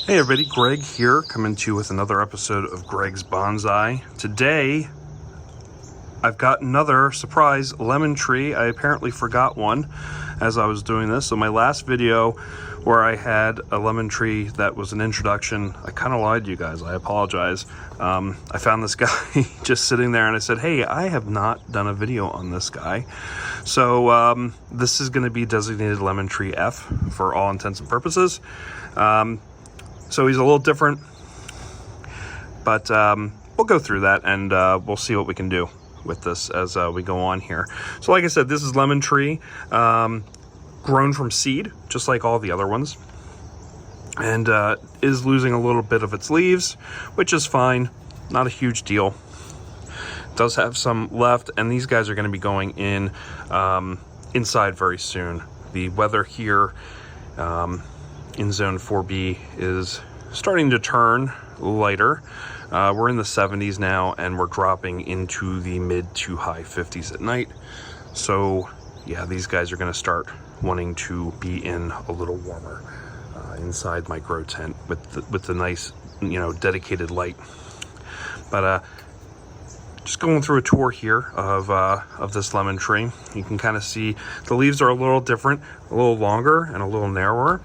Hey everybody, Greg here, coming to you with another episode of Greg's Bonsai. Today, I've got another surprise lemon tree. I apparently forgot one as I was doing this. So my last video where I had a lemon tree that was an introduction, I kind of lied to you guys, I apologize. I found this guy just sitting there and I said, hey, I have not done a video on this guy. So this is going to be designated lemon tree F for all intents and purposes. So he's a little different, but we'll go through that and we'll see what we can do with this as we go on here. So like I said, this is lemon tree, grown from seed, just like all the other ones, and is losing a little bit of its leaves, which is fine, not a huge deal. Does have some left, and these guys are going to be going in inside very soon. The weather here in zone 4B is starting to turn lighter. We're in the 70s now, and we're dropping into the mid to high 50s at night. So yeah, these guys are going to start wanting to be in a little warmer inside my grow tent with the nice, dedicated light. But just going through a tour here of this lemon tree. You can kind of see the leaves are a little different, a little longer and a little narrower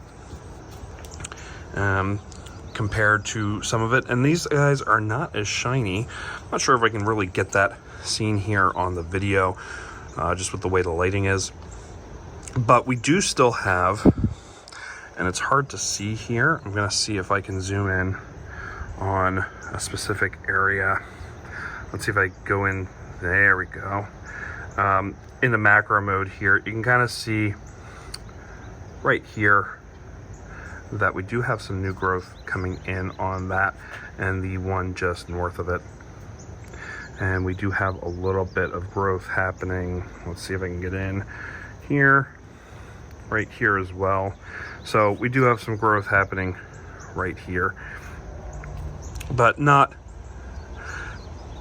compared to some of it, and these guys are not as shiny. I'm not sure if I can really get that seen here on the video, just with the way the lighting is, but we do still have, and it's hard to see here. I'm gonna see if I can zoom in on a specific area. Let's see if I go in. There we go. In the macro mode here, you can kind of see right here that we do have some new growth coming in on that and the one just north of it. And we do have a little bit of growth happening. Let's see if I can get in here, right here as well. So we do have some growth happening right here, but not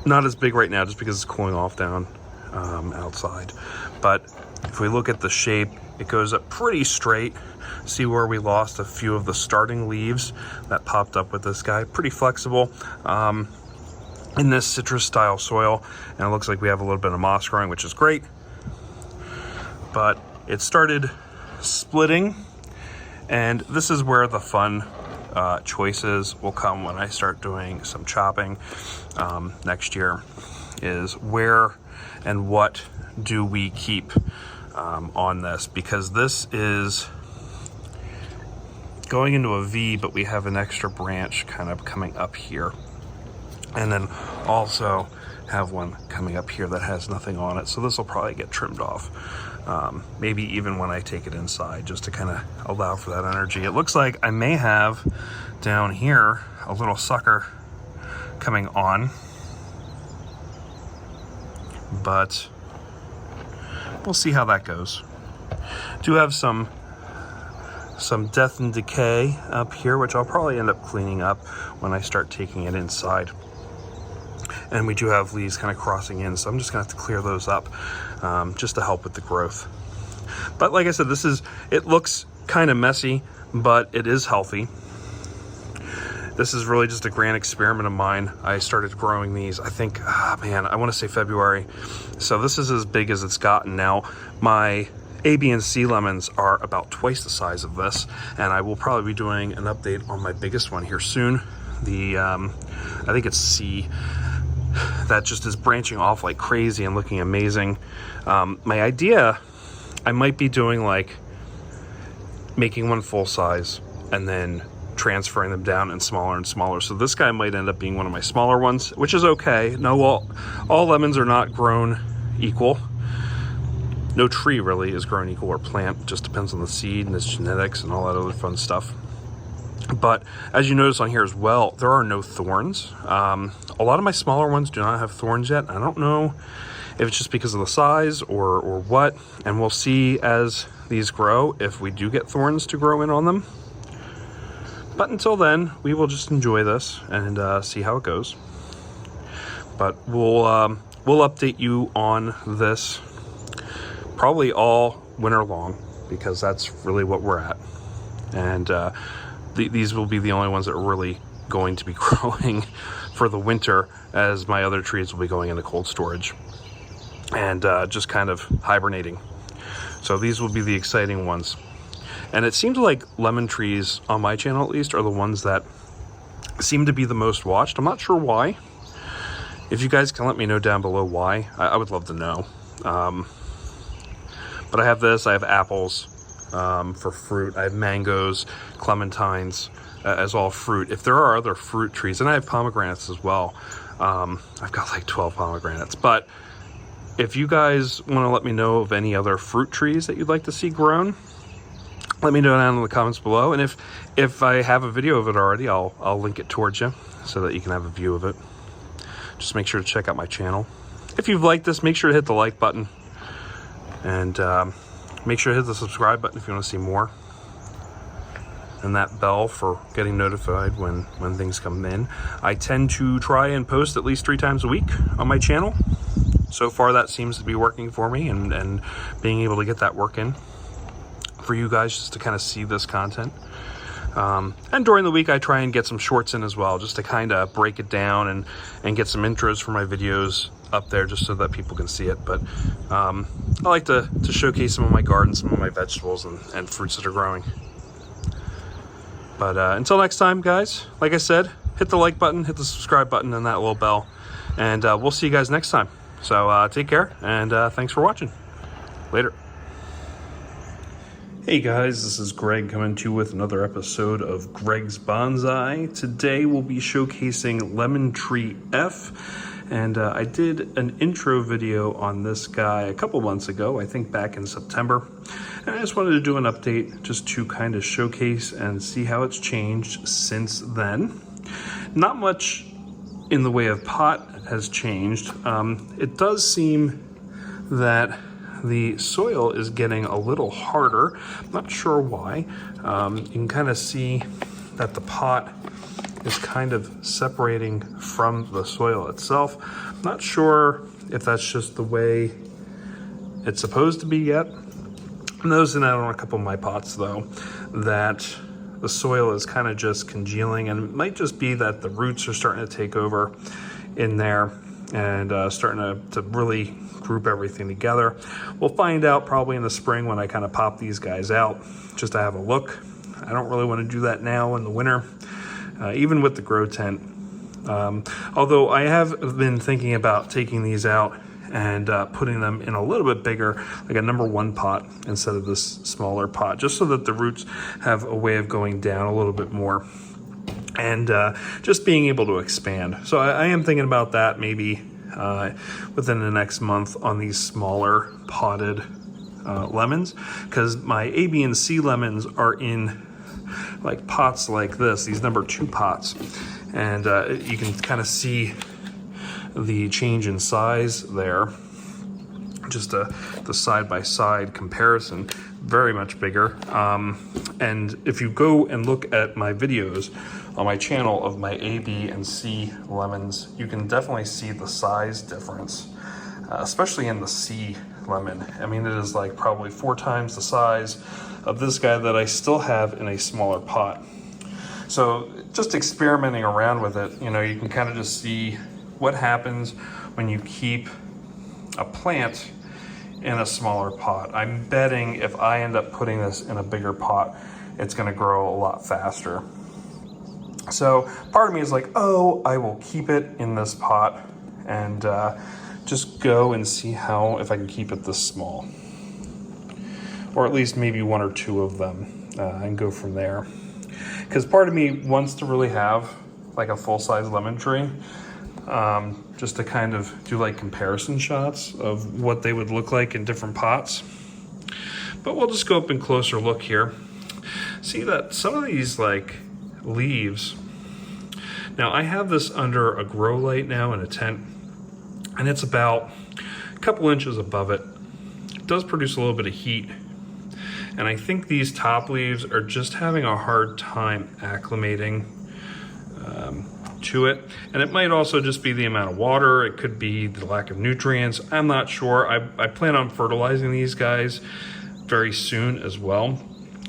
as big right now, just because it's cooling off down outside. But if we look at the shape, it goes up pretty straight. See where we lost a few of the starting leaves that popped up with this guy. Pretty flexible in this citrus style soil, and it looks like we have a little bit of moss growing, which is great. But it started splitting, and this is where the fun choices will come when I start doing some chopping next year, is where and what do we keep on this, because this is going into a V, but we have an extra branch kind of coming up here, and then also have one coming up here that has nothing on it. So this will probably get trimmed off, maybe even when I take it inside, just to kind of allow for that energy. It looks like I may have down here a little sucker coming on, but we'll see how that goes. Do have some death and decay up here, which I'll probably end up cleaning up when I start taking it inside. And we do have leaves kind of crossing in, so I'm just gonna have to clear those up just to help with the growth. But like I said, it looks kind of messy, but it is healthy. This is really just a grand experiment of mine. I started growing these, I think, I want to say February. So this is as big as it's gotten now. My A, B, and C lemons are about twice the size of this, and I will probably be doing an update on my biggest one here soon. I think it's C, that just is branching off like crazy and looking amazing. My idea, I might be doing like making one full size and then transferring them down and smaller. So this guy might end up being one of my smaller ones, which is okay. No, all lemons are not grown equal. No tree really is grown equal, or plant, just depends on the seed and its genetics and all that other fun stuff. But as you notice on here as well, there are no thorns. A lot of my smaller ones do not have thorns yet. I don't know if it's just because of the size or what, and we'll see as these grow if we do get thorns to grow in on them. But until then, we will just enjoy this and see how it goes. But we'll update you on this probably all winter long, because that's really what we're at. And these will be the only ones that are really going to be growing for the winter, as my other trees will be going into cold storage and just kind of hibernating. So these will be the exciting ones. And it seems like lemon trees, on my channel at least, are the ones that seem to be the most watched. I'm not sure why. If you guys can let me know down below why, I would love to know. But I have this, I have apples for fruit, I have mangoes, clementines as all fruit. If there are other fruit trees, and I have pomegranates as well. I've got like 12 pomegranates. But if you guys want to let me know of any other fruit trees that you'd like to see grown, let me know down in the comments below. And if I have a video of it already, I'll link it towards you so that you can have a view of it. Just make sure to check out my channel. If you've liked this, make sure to hit the like button. And make sure to hit the subscribe button if you want to see more. And that bell for getting notified when things come in. I tend to try and post at least 3 times a week on my channel. So far that seems to be working for me, and being able to get that work in for you guys just to kind of see this content. And during the week I try and get some shorts in as well, just to kind of break it down and get some intros for my videos up there just so that people can see it. But I like to showcase some of my garden, some of my vegetables and fruits that are growing. But until next time, guys, like I said, hit the like button, hit the subscribe button, and that little bell. And we'll see you guys next time. So take care, and thanks for watching. Later. Hey guys, this is Greg coming to you with another episode of Greg's Bonsai. Today we'll be showcasing Lemon Tree F. And I did an intro video on this guy a couple months ago, I think back in September. And I just wanted to do an update just to kind of showcase and see how it's changed since then. Not much in the way of pot has changed. It does seem that the soil is getting a little harder. I'm not sure why. You can kind of see that the pot is kind of separating from the soil itself. I'm not sure if that's just the way it's supposed to be yet. I'm noticing that on a couple of my pots though, that the soil is kind of just congealing, and it might just be that the roots are starting to take over in there and starting to really group everything together. We'll find out probably in the spring when I kind of pop these guys out just to have a look. I don't really want to do that now in the winter. Even with the grow tent. Although I have been thinking about taking these out and putting them in a little bit bigger, like a #1 pot instead of this smaller pot, just so that the roots have a way of going down a little bit more and just being able to expand. So I am thinking about that maybe within the next month on these smaller potted lemons, because my A, B, and C lemons are in like pots like this, these #2 pots, and you can kind of see the change in size there. Just the side-by-side comparison, very much bigger. And if you go and look at my videos on my channel of my A, B, and C lemons, you can definitely see the size difference, especially in the C lemon. I mean, it is like probably 4 times the size of this guy that I still have in a smaller pot. So just experimenting around with it, you know, you can kind of just see what happens when you keep a plant in a smaller pot. I'm betting if I end up putting this in a bigger pot, it's gonna grow a lot faster. So part of me is like, oh, I will keep it in this pot and just go and see if I can keep it this small. Or at least maybe 1 or 2 of them and go from there. Because part of me wants to really have like a full-size lemon tree, just to kind of do like comparison shots of what they would look like in different pots. But we'll just go up and closer look here. See that some of these like leaves, now I have this under a grow light now in a tent, and it's about a couple inches above it. It does produce a little bit of heat. And I think these top leaves are just having a hard time acclimating to it. And it might also just be the amount of water. It could be the lack of nutrients. I'm not sure. I plan on fertilizing these guys very soon as well.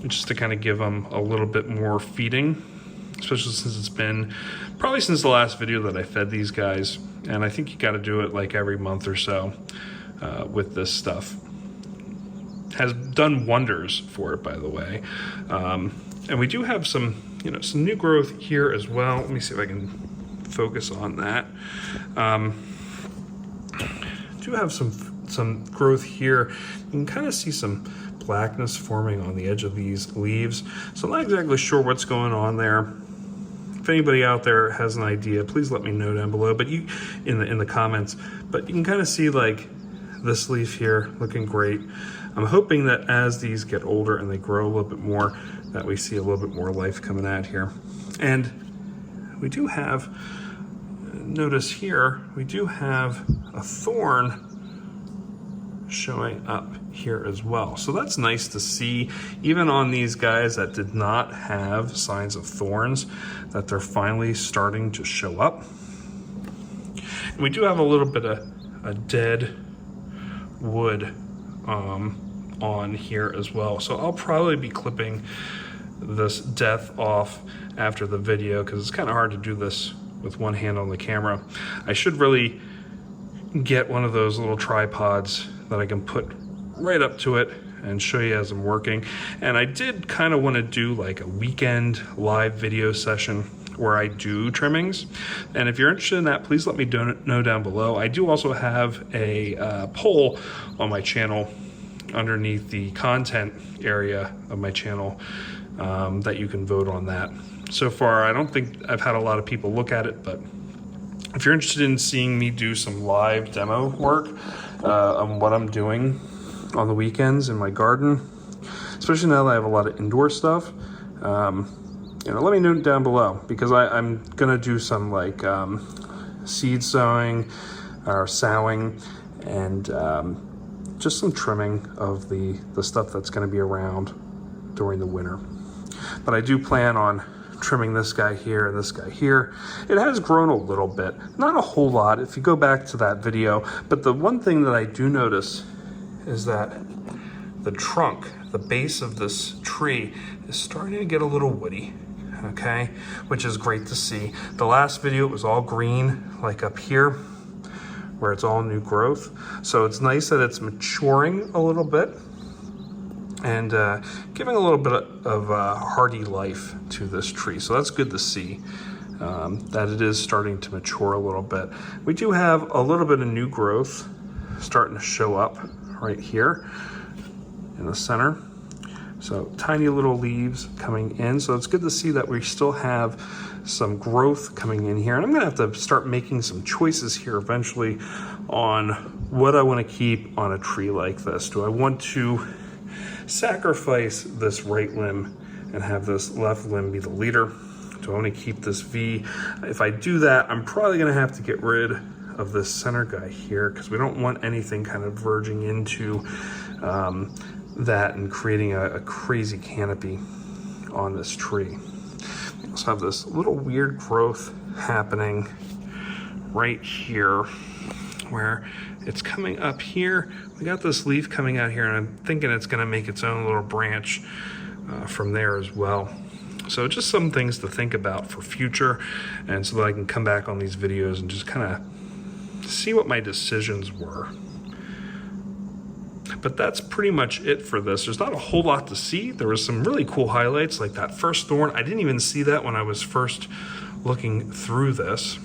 just to kind of give them a little bit more feeding, especially since it's been probably since the last video that I fed these guys. And I think you got to do it like every month or so with this stuff. Has done wonders for it, by the way. And we do have some, some new growth here as well. Let me see if I can focus on that. Do have some growth here. You can kind of see some blackness forming on the edge of these leaves. So I'm not exactly sure what's going on there. If anybody out there has an idea, please let me know down below. But you in the comments. But you can kind of see like this leaf here looking great. I'm hoping that as these get older and they grow a little bit more, that we see a little bit more life coming out here. And we do have, notice here, we do have a thorn showing up here as well. So that's nice to see, even on these guys that did not have signs of thorns, that they're finally starting to show up. And we do have a little bit of a dead wood on here as well. So I'll probably be clipping this death off after the video because it's kind of hard to do this with one hand on the camera. I should really get one of those little tripods that I can put right up to it and show you as I'm working. And I did kind of want to do like a weekend live video session where I do trimmings. And if you're interested in that, please let me know down below. I do also have a poll on my channel underneath the content area of my channel that you can vote on that. So far, I don't think I've had a lot of people look at it, but if you're interested in seeing me do some live demo work on what I'm doing on the weekends in my garden, especially now that I have a lot of indoor stuff, let me know down below, because I'm gonna do some like seed sowing or sowing and just some trimming of the stuff that's gonna be around during the winter. But I do plan on trimming this guy here and this guy here. It has grown a little bit, not a whole lot if you go back to that video, but the one thing that I do notice is that the trunk, the base of this tree is starting to get a little woody, okay, which is great to see. The last video it was all green, like up here, where it's all new growth. So it's nice that it's maturing a little bit and giving a little bit of hardy life to this tree. So that's good to see that it is starting to mature a little bit. We do have a little bit of new growth starting to show up right here in the center. So tiny little leaves coming in. So it's good to see that we still have some growth coming in here. And I'm gonna have to start making some choices here eventually on what I wanna keep on a tree like this. Do I want to sacrifice this right limb and have this left limb be the leader? Do I want to keep this V? If I do that, I'm probably going to have to get rid of this center guy here because we don't want anything kind of verging into that and creating a crazy canopy on this tree. We also have this little weird growth happening right here where it's coming up here. We got this leaf coming out here and I'm thinking it's gonna make its own little branch from there as well. So just some things to think about for future, and so that I can come back on these videos and just kind of see what my decisions were. But that's pretty much it for this. There's not a whole lot to see. There was some really cool highlights like that first thorn. I didn't even see that when I was first looking through this.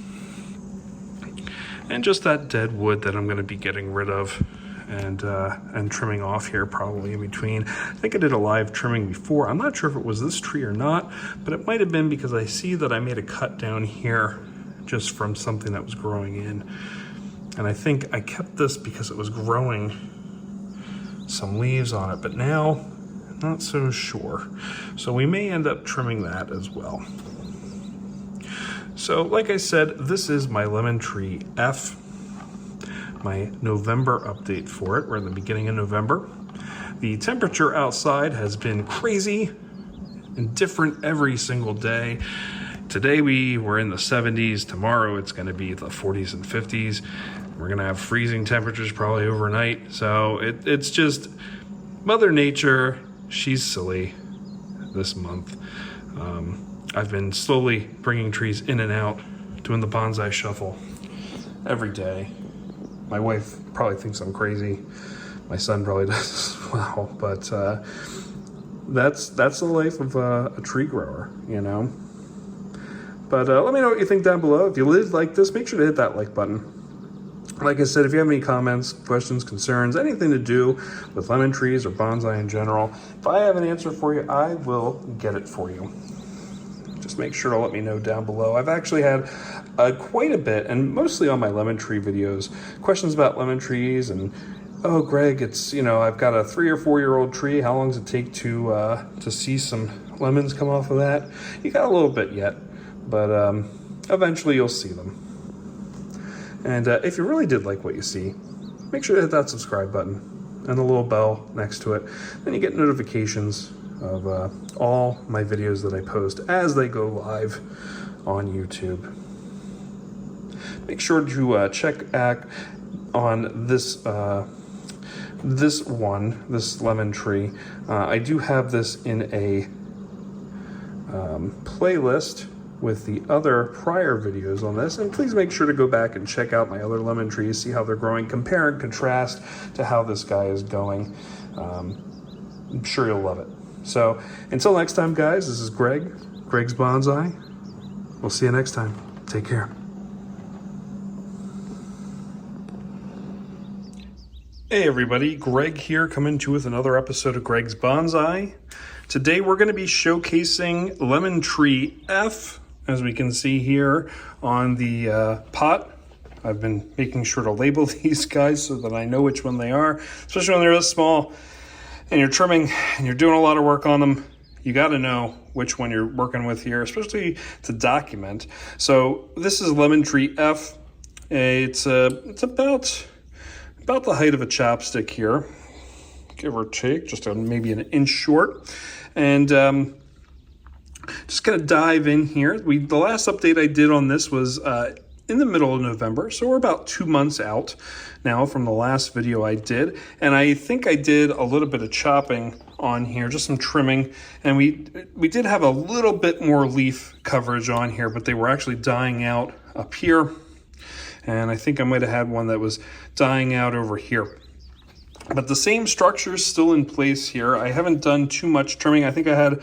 And just that dead wood that I'm going to be getting rid of and trimming off here probably in between. I think I did a live trimming before. I'm not sure if it was this tree or not, but it might have been because I see that I made a cut down here just from something that was growing in. And I think I kept this because it was growing some leaves on it, but now not so sure. So we may end up trimming that as well. So like I said, this is my lemon tree F, my November update for it. We're in the beginning of November. The temperature outside has been crazy and different every single day. Today we were in the 70s. Tomorrow it's going to be the 40s and 50s. We're going to have freezing temperatures probably overnight. So it's just Mother Nature. She's silly. this month. I've been slowly bringing trees in and out, doing the bonsai shuffle every day. My wife probably thinks I'm crazy. My son probably does as well, but that's the life of a tree grower, you know. But let me know what you think down below. If you did like this, make sure to hit that like button. Like I said, if you have any comments, questions, concerns, anything to do with lemon trees or bonsai in general, if I have an answer for you, I will get it for you. Just make sure to let me know down below. I've actually had quite a bit, and mostly on my lemon tree videos, questions about lemon trees and, oh, Greg, it's, you know, I've got a 3 or 4 year old tree. How long does it take to see some lemons come off of that? You got a little bit yet, but eventually you'll see them. And if you really did like what you see, make sure to hit that subscribe button and the little bell next to it. Then you get notifications of all my videos that I post as they go live on YouTube. Make sure to check back on this this lemon tree. I do have this in a playlist with the other prior videos on this, and please make sure to go back and check out my other lemon trees, see how they're growing, compare and contrast to how this guy is going. I'm sure you'll love it. So until next time, guys, this is Greg's Bonsai. We'll see you next time. Take care. Hey everybody, Greg here, coming to you with another episode of Greg's Bonsai. Today we're going to be showcasing Lemon Tree F, as we can see here on the pot. I've been making sure to label these guys so that I know which one they are, especially when they're this small and you're trimming and you're doing a lot of work on them. You got to know which one you're working with here, especially to document. So this is Lemon Tree F. It's about the height of a chopstick here, give or take, just maybe an inch short. And just gonna dive in here. The last update I did on this was in the middle of November, so we're about 2 months out now from the last video I did. And I think I did a little bit of chopping on here, just some trimming, and we did have a little bit more leaf coverage on here, but they were actually dying out up here. And I think I might have had one that was dying out over here. But the same structure is still in place here. I haven't done too much trimming. I think I had,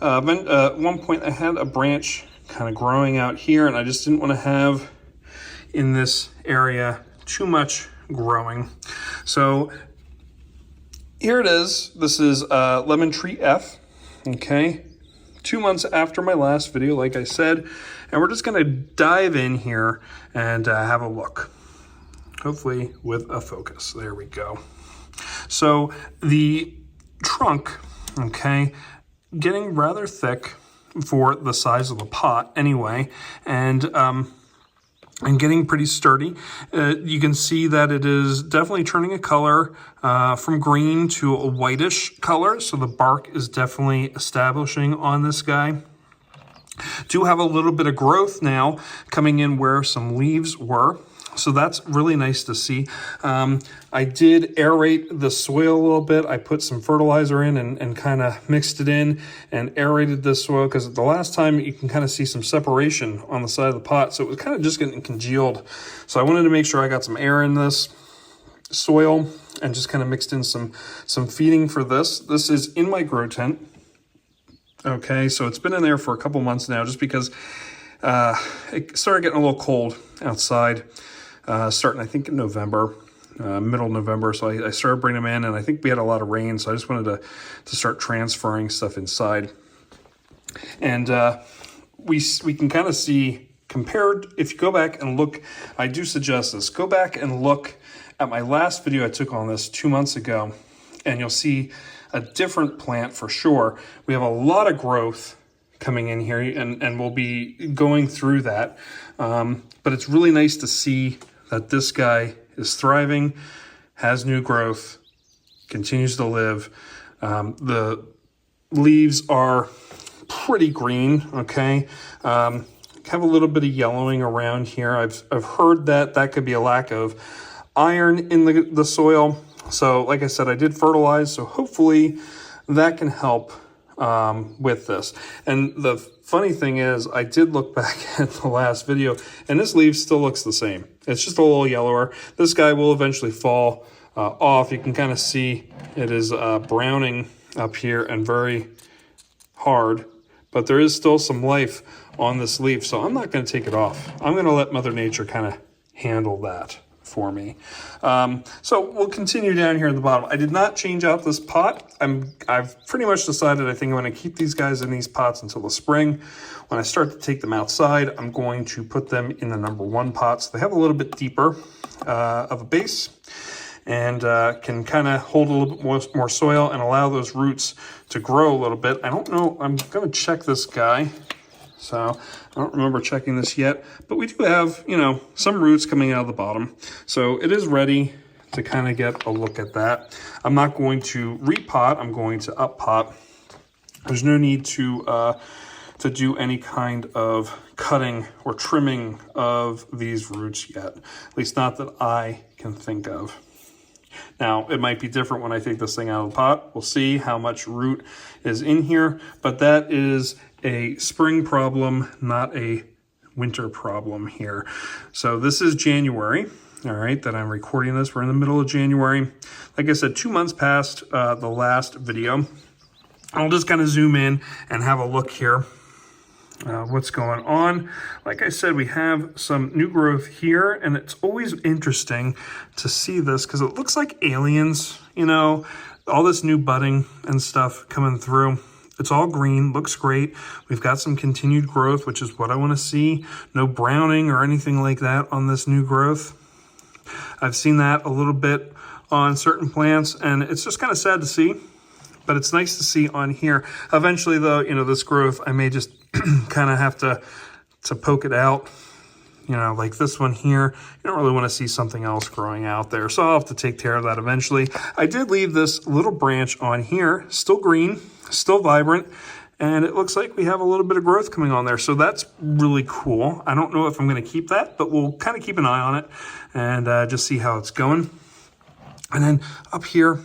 at one point I had a branch kind of growing out here, and I just didn't want to have in this area too much growing. So here it is. This is Lemon Tree F, okay? 2 months after my last video, like I said, and we're just gonna dive in here and have a look, hopefully with a focus. There we go. So the trunk, okay, getting rather thick for the size of the pot anyway, and getting pretty sturdy. You can see that it is definitely turning a color from green to a whitish color, so the bark is definitely establishing on this guy. Do have a little bit of growth now coming in where some leaves were, so that's really nice to see. I did aerate the soil a little bit. I put some fertilizer in and kind of mixed it in and aerated this soil, because the last time you can kind of see some separation on the side of the pot, so it was kind of just getting congealed. So I wanted to make sure I got some air in this soil and just kind of mixed in some feeding for this. This is in my grow tent. Okay, so it's been in there for a couple months now, just because it started getting a little cold outside, starting I think in November, middle November. So I started bringing them in, and I think we had a lot of rain, so I just wanted to start transferring stuff inside. And we can kind of see, compared, if you go back and look, I do suggest this, go back and look at my last video I took on this 2 months ago, and you'll see a different plant for sure. We have a lot of growth coming in here, and we'll be going through that. But it's really nice to see that this guy is thriving, has new growth, continues to live. The leaves are pretty green, okay? Have a little bit of yellowing around here. I've heard that could be a lack of iron in the soil. So like I said, I did fertilize, so hopefully that can help with this. And the funny thing is, I did look back at the last video, and this leaf still looks the same. It's just a little yellower. This guy will eventually fall off. You can kind of see it is browning up here and very hard, but there is still some life on this leaf, so I'm not going to take it off. I'm going to let Mother Nature kind of handle that for me. So we'll continue down here at the bottom. I did not change out this pot. I've pretty much decided I think I'm going to keep these guys in these pots until the spring. When I start to take them outside, I'm going to put them in the #1 pot. So they have a little bit deeper of a base, and can kind of hold a little bit more soil and allow those roots to grow a little bit. I don't know, I'm going to check this guy. So I don't remember checking this yet, but we do have, you know, some roots coming out of the bottom. So it is ready to kind of get a look at that. I'm not going to repot, I'm going to up pot. There's no need to do any kind of cutting or trimming of these roots yet, at least not that I can think of. Now, it might be different when I take this thing out of the pot. We'll see how much root is in here, but that is a spring problem, not a winter problem here. So this is January, all right, that I'm recording this. We're in the middle of January. Like I said, 2 months past the last video. I'll just kind of zoom in and have a look here. What's going on. Like I said, we have some new growth here, and it's always interesting to see this because it looks like aliens, you know, all this new budding and stuff coming through. It's all green, looks great. We've got some continued growth, which is what I want to see. No browning or anything like that on this new growth. I've seen that a little bit on certain plants, and it's just kind of sad to see, but it's nice to see on here. Eventually, though, you know, this growth, I may just kind of have to poke it out, you know, like this one here. You don't really want to see something else growing out there, so I'll have to take care of that eventually. I did leave this little branch on here, still green, still vibrant, and it looks like we have a little bit of growth coming on there, so that's really cool. I don't know if I'm going to keep that, but we'll kind of keep an eye on it and just see how it's going. And then up here,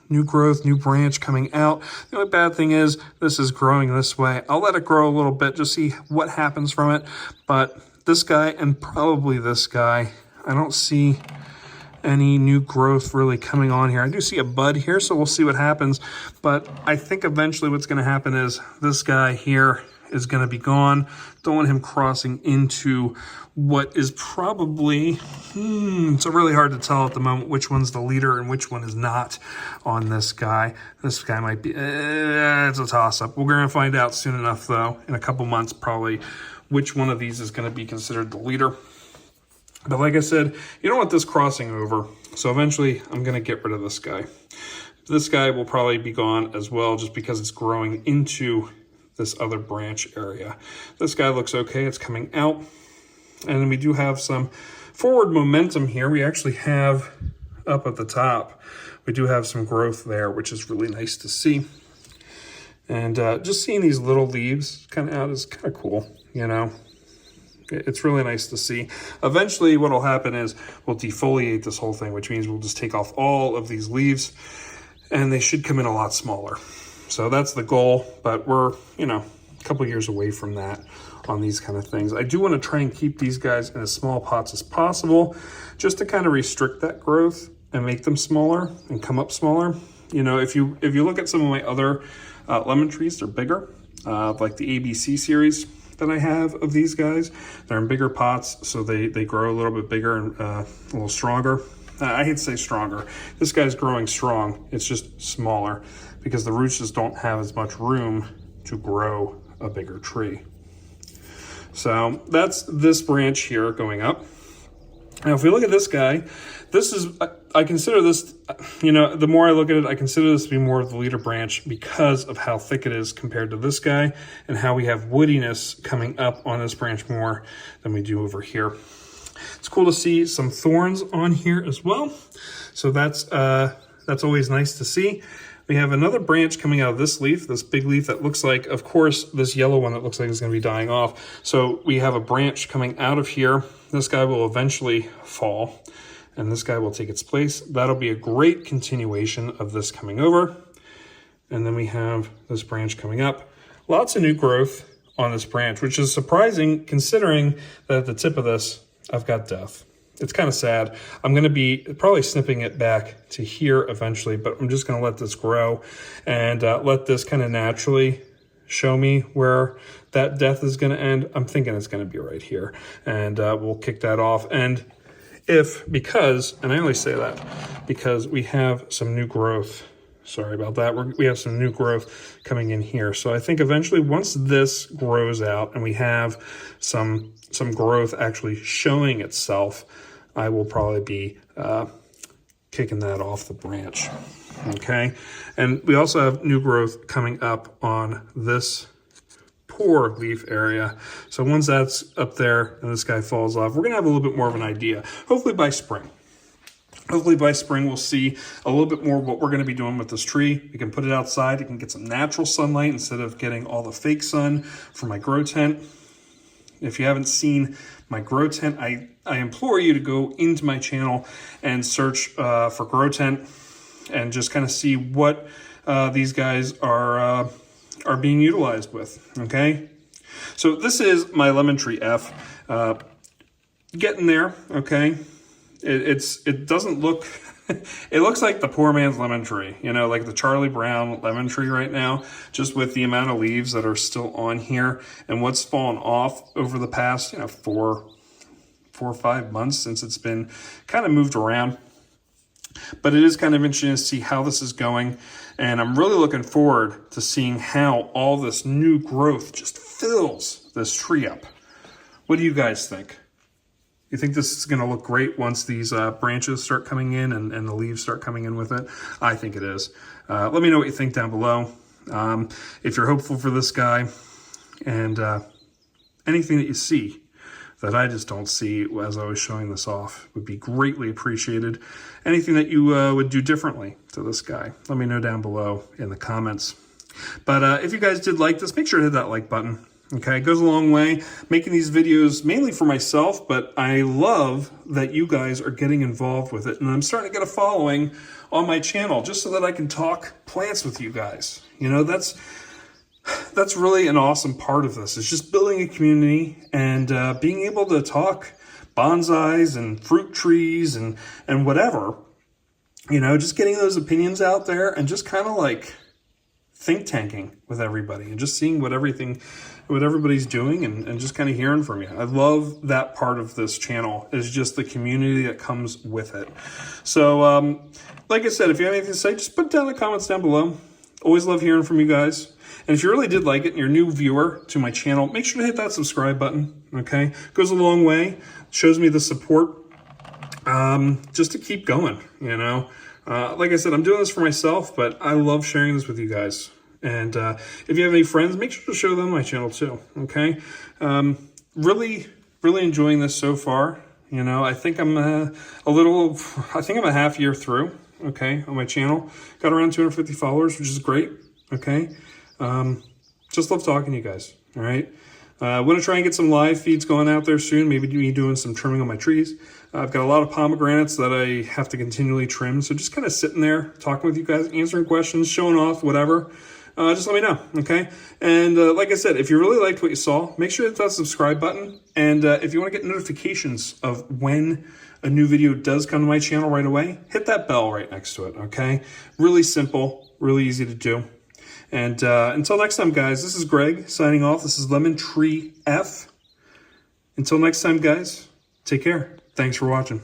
new growth, new branch coming out. The only bad thing is this is growing this way. I'll let it grow a little bit, just see what happens from it. But this guy and probably this guy, I don't see any new growth really coming on here. I do see a bud here, so we'll see what happens. But I think eventually what's going to happen is this guy here is going to be gone. Don't want him crossing into what is probably, it's really hard to tell at the moment which one's the leader and which one is not on this guy. This guy might be, it's a toss-up. We're going to find out soon enough, though, in a couple months probably, which one of these is going to be considered the leader. But like I said, you don't want this crossing over, so eventually I'm going to get rid of this guy. This guy will probably be gone as well, just because it's growing into this other branch area. This guy looks okay, it's coming out. And then we do have some forward momentum here. We actually have up at the top, we do have some growth there, which is really nice to see. And just seeing these little leaves kind of out is kind of cool, you know. It's really nice to see. Eventually what will happen is we'll defoliate this whole thing, which means we'll just take off all of these leaves, and they should come in a lot smaller. So that's the goal, but we're, you know, a couple years away from that on these kind of things. I do want to try and keep these guys in as small pots as possible, just to kind of restrict that growth and make them smaller and come up smaller. You know, if you look at some of my other lemon trees, they're bigger, like the ABC series that I have of these guys. They're in bigger pots, so they grow a little bit bigger and a little stronger. I hate to say stronger. This guy's growing strong. It's just smaller because the roots just don't have as much room to grow a bigger tree. So that's this branch here going up. Now, if we look at this guy, this is, I consider this, you know, the more I look at it, I consider this to be more of the leader branch because of how thick it is compared to this guy and how we have woodiness coming up on this branch more than we do over here. It's cool to see some thorns on here as well. So that's always nice to see. We have another branch coming out of this leaf, this big leaf that looks like, of course, this yellow one that looks like it's going to be dying off. So we have a branch coming out of here. This guy will eventually fall, and this guy will take its place. That'll be a great continuation of this coming over. And then we have this branch coming up. Lots of new growth on this branch, which is surprising considering that at the tip of this, I've got death. It's kind of sad. I'm going to be probably snipping it back to here eventually, but I'm just going to let this grow and let this kind of naturally show me where that death is going to end. I'm thinking it's going to be right here, and we'll kick that off. And because I only say that because we have some new growth. Sorry about that. We have some new growth coming in here. So I think eventually once this grows out and we have some growth actually showing itself, I will probably be kicking that off the branch. Okay. And we also have new growth coming up on this poor leaf area. So once that's up there and this guy falls off, we're going to have a little bit more of an idea, hopefully by spring. Hopefully by spring, we'll see a little bit more of what we're going to be doing with this tree. We can put it outside. It can get some natural sunlight instead of getting all the fake sun from my grow tent. If you haven't seen my grow tent, I implore you to go into my channel and search for grow tent and just kind of see what these guys are being utilized with, okay? So this is my lemon tree F. Getting there, okay? It doesn't look, it looks like the poor man's lemon tree, you know, like the Charlie Brown lemon tree right now, just with the amount of leaves that are still on here and what's fallen off over the past, 4 or 5 months since it's been kind of moved around. But it is kind of interesting to see how this is going. And I'm really looking forward to seeing how all this new growth just fills this tree up. What do you guys think? You think this is going to look great once these branches start coming in and the leaves start coming in with it? I think it is. Let me know what you think down below. If you're hopeful for this guy and anything that you see that I just don't see as I was showing this off would be greatly appreciated. Anything that you would do differently to this guy, let me know down below in the comments. But if you guys did like this, make sure to hit that like button. Okay, it goes a long way. Making these videos mainly for myself, but I love that you guys are getting involved with it. And I'm starting to get a following on my channel just so that I can talk plants with you guys. You know, that's really an awesome part of this. It's just building a community and being able to talk bonsais and fruit trees and whatever. You know, just getting those opinions out there and just kind of like think tanking with everybody and just seeing what everybody's doing and just kind of hearing from you. I love that part of this channel is just the community that comes with it. So, like I said, if you have anything to say, just put it down in the comments down below. Always love hearing from you guys. And if you really did like it and you're a new viewer to my channel, make sure to hit that subscribe button, okay? Goes a long way, shows me the support just to keep going, you know? Like I said, I'm doing this for myself, but I love sharing this with you guys. And if you have any friends, make sure to show them my channel too, okay? Really enjoying this so far. You know, I think I'm a half year through, okay, on my channel. Got around 250 followers, which is great, okay? Just love talking to you guys, all right? I want to try and get some live feeds going out there soon, maybe me doing some trimming on my trees. I've got a lot of pomegranates that I have to continually trim, so just kind of sitting there, talking with you guys, answering questions, showing off, whatever. Just let me know, okay? And like I said, if you really liked what you saw, make sure to hit that subscribe button. And if you want to get notifications of when a new video does come to my channel right away, hit that bell right next to it, okay? Really simple, really easy to do. And until next time, guys, this is Greg signing off. This is Lemon Tree F. Until next time, guys, take care. Thanks for watching.